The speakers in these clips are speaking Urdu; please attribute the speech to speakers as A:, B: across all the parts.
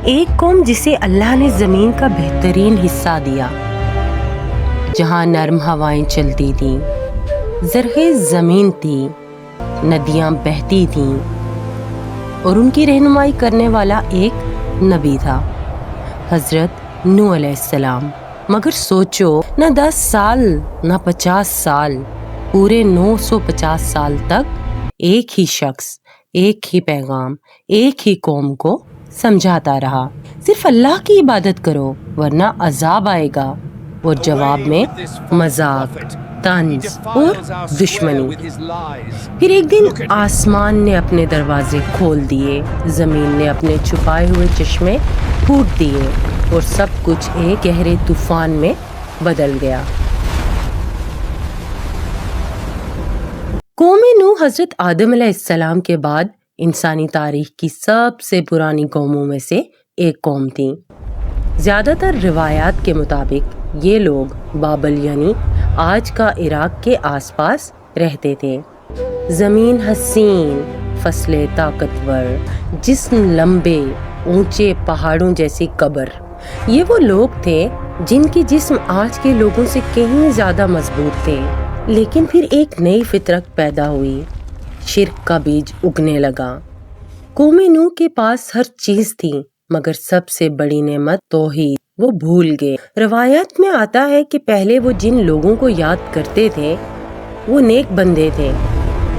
A: ایک قوم جسے اللہ نے زمین کا بہترین حصہ دیا، جہاں نرم ہوائیں چلتی تھیں، زرخیز زمین تھی، ندیاں بہتی تھیں، اور ان کی رہنمائی کرنے والا ایک نبی تھا، حضرت نوح علیہ السلام۔ مگر سوچو، نہ 10 سال نہ 50 سال، پورے 950 سال تک ایک ہی شخص، ایک ہی پیغام، ایک ہی قوم کو سمجھاتا رہا، صرف اللہ کی عبادت کرو ورنہ عذاب آئے گا، اور جواب میں مذاق، طنز اور دشمنی۔ پھر ایک دن آسمان نے اپنے دروازے کھول دیے، زمین نے اپنے چھپائے ہوئے چشمے پھوٹ دیے، اور سب کچھ ایک گہرے طوفان میں بدل گیا۔ قوم نوح حضرت آدم علیہ السلام کے بعد انسانی تاریخ کی سب سے پرانی قوموں میں سے ایک قوم تھی۔ زیادہ تر روایات کے مطابق یہ لوگ بابل یعنی آج کا عراق کے آس پاس رہتے تھے۔ زمین حسین، فصلیں طاقتور، جسم لمبے، اونچے پہاڑوں جیسی قبر۔ یہ وہ لوگ تھے جن کے جسم آج کے لوگوں سے کہیں زیادہ مضبوط تھے، لیکن پھر ایک نئی فطرت پیدا ہوئی، شرک کا بیج اگنے لگا۔ قوم نوح کے پاس ہر چیز تھی، مگر سب سے بڑی نعمت توحید وہ بھول گئے۔ روایت میں آتا ہے کہ پہلے وہ جن لوگوں کو یاد کرتے تھے وہ نیک بندے تھے۔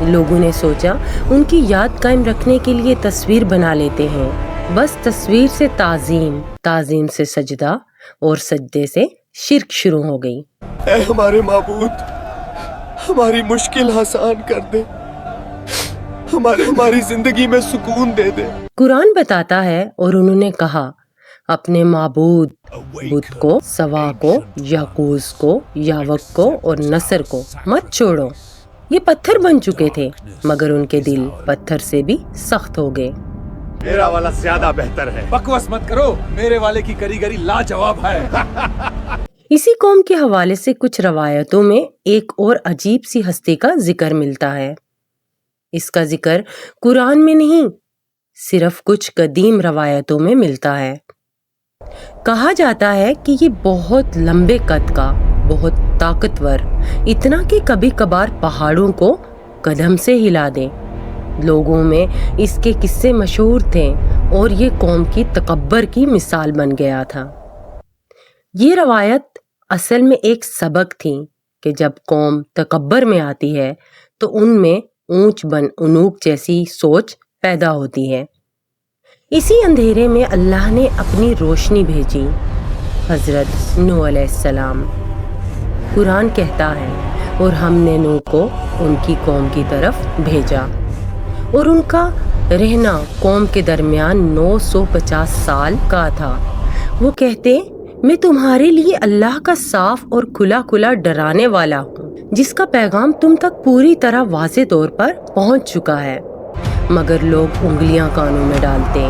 A: لوگوں نے سوچا ان کی یاد قائم رکھنے کے لیے تصویر بنا لیتے ہیں، بس تصویر سے تعظیم، تعظیم سے سجدہ، اور سجدے سے شرک شروع ہو گئی۔
B: اے ہمارے معبود، ہماری مشکل آسان کر دے، ہماری زندگی میں سکون دے دے۔
A: قرآن بتاتا ہے، اور انہوں نے کہا اپنے معبود بدھ کو، سوا کو، یعقوز کو، یاوق کو اور نصر کو مت چھوڑو۔ یہ پتھر بن چکے تھے، مگر ان کے دل پتھر سے بھی سخت ہو گئے۔
B: میرا والا زیادہ بہتر ہے۔
C: بکواس مت کرو، میرے والے کی کاریگری لاجواب ہے۔
A: اسی قوم کے حوالے سے کچھ روایتوں میں ایک اور عجیب سی ہستی کا ذکر ملتا ہے۔ اس کا ذکر قرآن میں نہیں، صرف کچھ قدیم روایتوں میں ملتا ہے۔ کہا جاتا ہے کہ یہ بہت لمبے قد کا، بہت طاقتور، اتنا کہ کبھی کبھار پہاڑوں کو قدم سے ہلا دے۔ لوگوں میں اس کے قصے مشہور تھے، اور یہ قوم کی تکبر کی مثال بن گیا تھا۔ یہ روایت اصل میں ایک سبق تھی کہ جب قوم تکبر میں آتی ہے تو ان میں اونچ بن انوک جیسی سوچ پیدا ہوتی ہے۔ اسی اندھیرے میں اللہ نے اپنی روشنی بھیجی، حضرت نوح علیہ السلام۔ قرآن کہتا ہے، اور ہم نے نوح کو ان کی قوم کی طرف بھیجا، اور ان کا رہنا قوم کے درمیان 950 سال کا تھا۔ وہ کہتے، میں تمہارے لیے اللہ کا صاف اور کھلا کھلا ڈرانے والا ہوں، جس کا پیغام تم تک پوری طرح واضح طور پر پہنچ چکا ہے، مگر لوگ انگلیاں کانوں میں ڈالتے،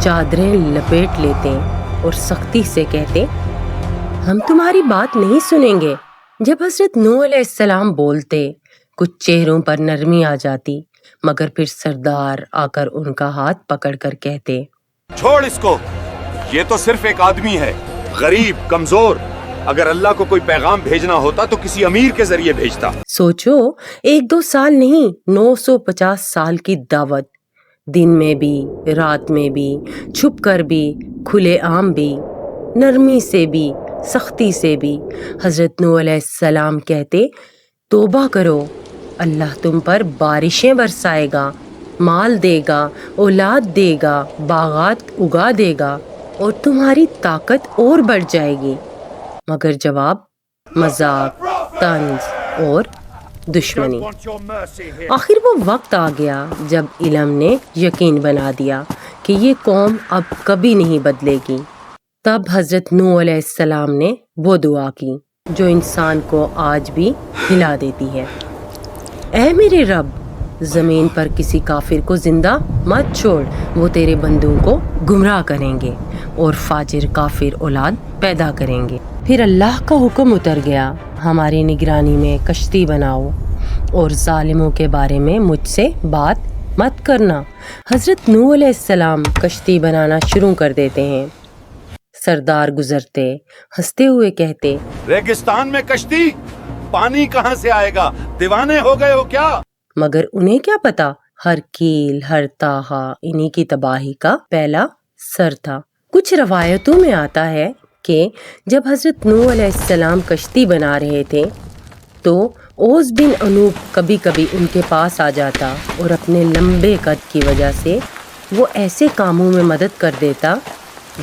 A: چادریں لپیٹ لیتے اور سختی سے کہتے ہم تمہاری بات نہیں سنیں گے۔ جب حضرت نوح علیہ السلام بولتے، کچھ چہروں پر نرمی آ جاتی، مگر پھر سردار آ کر ان کا ہاتھ پکڑ کر کہتے،
B: چھوڑ اس کو، یہ تو صرف ایک آدمی ہے، غریب، کمزور۔ اگر اللہ کو کوئی پیغام بھیجنا ہوتا تو کسی امیر کے ذریعے بھیجتا۔
A: سوچو، 1-2 سال نہیں، 950 سال کی دعوت، دن میں بھی، رات میں بھی، چھپ کر بھی، کھلے عام بھی، نرمی سے بھی، سختی سے بھی۔ حضرت نوح علیہ السلام کہتے، توبہ کرو، اللہ تم پر بارشیں برسائے گا، مال دے گا، اولاد دے گا، باغات اگا دے گا، اور تمہاری طاقت اور بڑھ جائے گی۔ مگر جواب مذاق، طنز اور دشمنی۔ آخر وہ وقت آ گیا جب علم نے یقین بنا دیا کہ یہ قوم اب کبھی نہیں بدلے گی۔ تب حضرت نوح علیہ السلام نے وہ دعا کی جو انسان کو آج بھی ہلا دیتی ہے، اے میرے رب، زمین پر کسی کافر کو زندہ مت چھوڑ، وہ تیرے بندوں کو گمراہ کریں گے اور فاجر کافر اولاد پیدا کریں گے۔ پھر اللہ کا حکم اتر گیا، ہماری نگرانی میں کشتی بناؤ، اور ظالموں کے بارے میں مجھ سے بات مت کرنا، حضرت نوح علیہ السلام کشتی بنانا شروع کر دیتے ہیں۔ سردار گزرتے، ہنستے ہوئے کہتے،
B: ریگستان میں کشتی؟ پانی کہاں سے آئے گا؟ دیوانے ہو گئے ہو کیا؟
A: مگر انہیں کیا پتا، ہر کیل، ہر تاہا انہی کی تباہی کا پہلا سر تھا۔ کچھ روایتوں میں آتا ہے کہ جب حضرت نوح علیہ السلام کشتی بنا رہے تھے تو اوس بن انوب کبھی کبھی ان کے پاس آ جاتا اور اپنے لمبے قد کی وجہ سے وہ ایسے کاموں میں مدد کر دیتا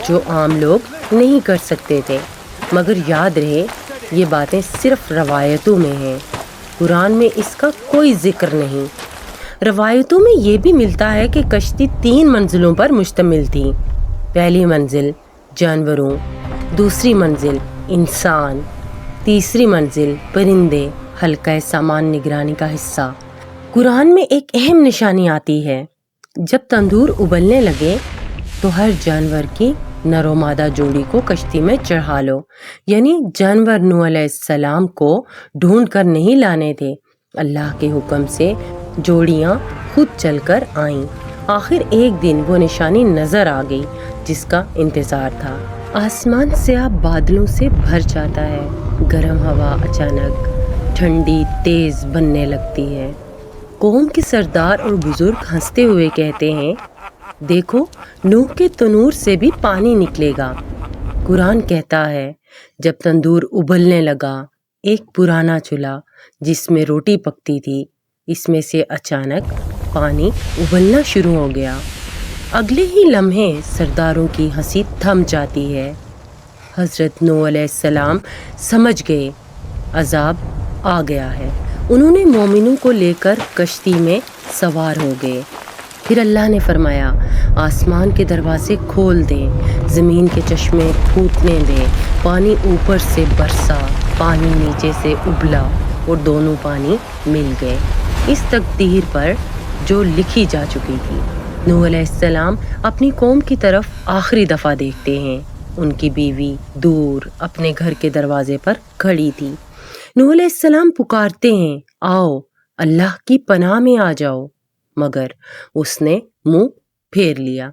A: جو عام لوگ نہیں کر سکتے تھے۔ مگر یاد رہے یہ باتیں صرف روایتوں میں ہیں، قرآن میں اس کا کوئی ذکر نہیں۔ روایتوں میں یہ بھی ملتا ہے کہ کشتی 3 منزلوں پر مشتمل تھی۔ پہلی منزل جانوروں، دوسری منزل انسان، تیسری منزل پرندے، ہلکا سامان نگرانی کا حصہ۔ قرآن میں ایک اہم نشانی آتی ہے، جب تندور ابلنے لگے تو ہر جانور کی نر و مادہ جوڑی کو کشتی میں چڑھا لو، یعنی جانور نوح علیہ السلام کو ڈھونڈ کر نہیں لانے تھے، اللہ کے حکم سے جوڑیاں خود چل کر آئیں۔ آخر ایک دن وہ نشانی نظر آ گئی جس کا انتظار تھا۔ آسمان سیاہ بادلوں سے بھر جاتا ہے، گرم ہوا اچانک ٹھنڈی تیز بننے لگتی ہے۔ قوم کے سردار اور بزرگ ہنستے ہوئے کہتے ہیں، دیکھو نوح کے تنور سے بھی پانی نکلے گا۔ قرآن کہتا ہے جب تندور ابلنے لگا، ایک پرانا چولہا جس میں روٹی پکتی تھی، اس میں سے اچانک پانی ابلنا شروع ہو گیا۔ اگلے ہی لمحے سرداروں کی ہنسی تھم جاتی ہے۔ حضرت نوح علیہ السلام سمجھ گئے عذاب آ گیا ہے۔ انہوں نے مومنوں کو لے کر کشتی میں سوار ہو گئے۔ پھر اللہ نے فرمایا، آسمان کے دروازے کھول دیں، زمین کے چشمے پھوٹنے دیں، پانی اوپر سے برسا، پانی نیچے سے ابلا اور دونوں پانی مل گئے، اس تقدیر پر جو لکھی جا چکی تھی۔ نوح علیہ السلام اپنی قوم کی طرف آخری دفعہ دیکھتے ہیں، ان کی بیوی دور اپنے گھر کے دروازے پر کھڑی تھی۔ نوح علیہ السلام پکارتے ہیں، آؤ اللہ کی پناہ میں آ جاؤ، مگر اس نے منہ پھیر لیا۔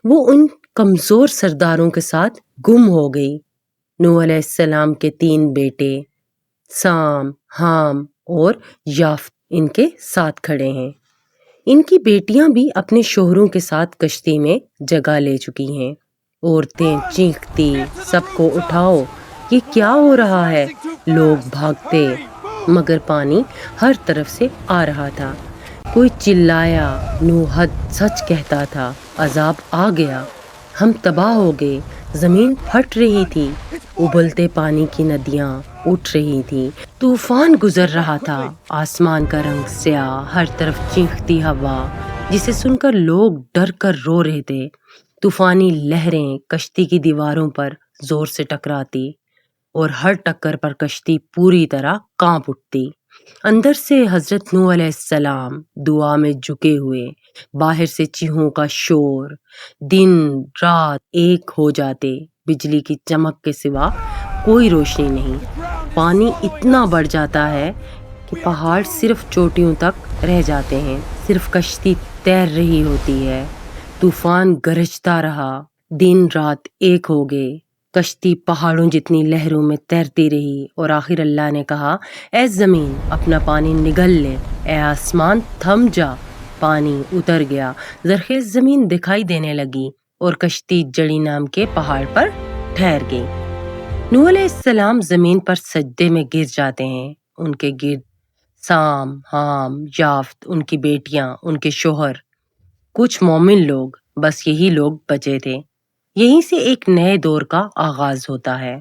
A: وہ ان کمزور سرداروں کے ساتھ گم ہو گئی۔ نوح علیہ السلام کے 3 بیٹے سام، حام اور یافت ان کے ساتھ کھڑے ہیں۔ ان کی بیٹیاں بھی اپنے شوہروں کے ساتھ کشتی میں جگہ لے چکی ہیں۔ عورتیں چیختی، سب کو اٹھاؤ، یہ کیا ہو رہا ہے؟ لوگ بھاگتے، مگر پانی ہر طرف سے آ رہا تھا۔ کوئی چلایا، نوح حد سچ کہتا تھا، عذاب آ گیا، ہم تباہ ہو گئے۔ زمین پھٹ رہی تھی، ابلتے پانی کی ندیاں اٹھ رہی تھی، طوفان گزر رہا تھا، آسمان کا رنگ سیاہ، ہر طرف چیختی ہوا جسے سن کر لوگ ڈر کر رو رہے تھے۔ طوفانی لہریں کشتی کی دیواروں پر زور سے ٹکراتی اور ہر ٹکر پر کشتی پوری طرح کانپ اٹھتی۔ اندر سے حضرت نوح علیہ السلام دعا میں جھکے ہوئے، باہر سے چیخوں کا شور، دن رات ایک ہو جاتے، بجلی کی چمک کے سوا کوئی روشنی نہیں۔ پانی اتنا بڑھ جاتا ہے کہ پہاڑ صرف چوٹیوں تک رہ جاتے ہیں، صرف کشتی تیر رہی ہوتی ہے۔ طوفان گرجتا رہا، دن رات ایک ہو گئے، کشتی پہاڑوں جتنی لہروں میں تیرتی رہی، اور آخر اللہ نے کہا، اے زمین اپنا پانی نگل لے، اے آسمان تھم جا۔ پانی اتر گیا، زرخیز زمین دکھائی دینے لگی اور کشتی جڑی نام کے پہاڑ پر ٹھہر گئی۔ نوح علیہ السلام زمین پر سجدے میں گر جاتے ہیں۔ ان کے گرد سام، حام، یافت، ان کی بیٹیاں، ان کے شوہر، کچھ مومن لوگ، بس یہی لوگ بچے تھے۔ یہیں سے ایک نئے دور کا آغاز ہوتا ہے۔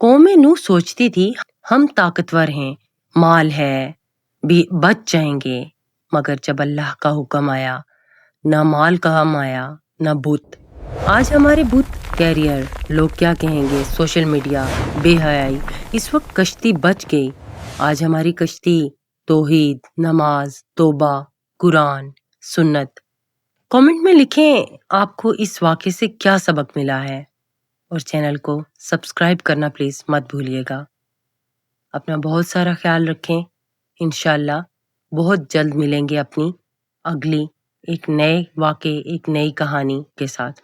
A: قوم نوح سوچتی تھی، ہم طاقتور ہیں، مال ہے، بھی بچ جائیں گے، مگر جب اللہ کا حکم آیا، نہ مال کام آیا، نہ بت۔ آج ہمارے بت، کیریئر، لوگ کیا کہیں گے، سوشل میڈیا، بے حیائی، اس وقت کشتی بچ گئی۔ آج ہماری کشتی توحید، نماز، توبہ، قرآن، سنت۔ کامنٹ میں لکھیں آپ کو اس واقعے سے کیا سبق ملا ہے، اور چینل کو سبسکرائب کرنا پلیز مت بھولیے گا۔ اپنا بہت سارا خیال رکھیں، انشاءاللہ بہت جلد ملیں گے اپنی اگلی ایک نئے واقعے، ایک نئی کہانی کے ساتھ۔